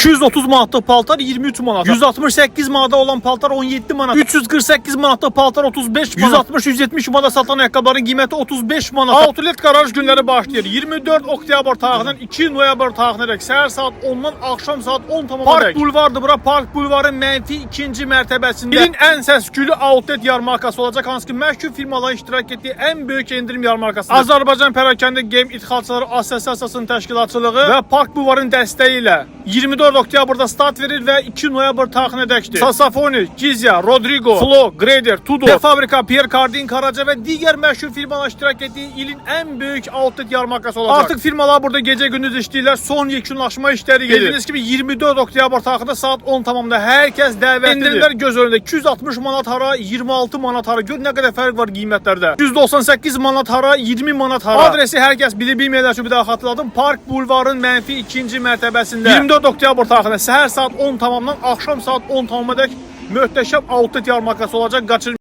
230 manatlıq paltar 23 manat. 168 manata olan paltar 17 manat. 348 manatlıq paltar 35 manat. 160-170 manata satılan ayaqqabıların qiyməti 35 manat. Outlet qaraj günləri başlayır. 24 oktyabr tarixindən 2 noyabr tarixinədək səhər saat 10-dan axşam saat 10 tamamına Park Bulvardır bura. Park Bulvarın mənfi ikinci mərtəbəsində ilin ən səs-küylü outlet yarmarkası olacaq. Hansı ki məşhur firmaların iştirak etdiyi ən böyük endirim yarmarkasıdır. Azərbaycan Pərakəndə Geyim İdxalçıları Assosiasiyasının təşkilatçılığı və Park Bulvarın dəstəyi ilə 24 oktyabrda start verir və 2 noyabr tarixinədəkdir. Sasafoni, Gizya, Rodrigo, Flo, Grader, Tudor, Fabrika, Pierre Cardin, Karaca və digər məşhur firmalar iştirak etdiyi ilin ən böyük outlet yarmarkası olacaq. Artıq firmalar burada gecə gündüz işləyirlər. Son yekunlaşma işləri gedir. Bildiyiniz kimi 24 oktyabr tarixində saat 10 tamamında hər kəs dəvətlidir. İndirimlər göz önündə 260 manat hara, 26 manat hara. Gör nə qədər fərq var qiymətlərdə. 198 manat hara, 20 manat hara. Adresi hər kəs bilməyənlər üçün bir daha xatırladım. Park Bulvarın mənfi ikinci mərtəbəsində 24 oktyabr tarixində səhər saat 10 tamamdan axşam saat 10 tamamədək möhtəşəm outlet yarmarkası olacaq. Qaçırmayın.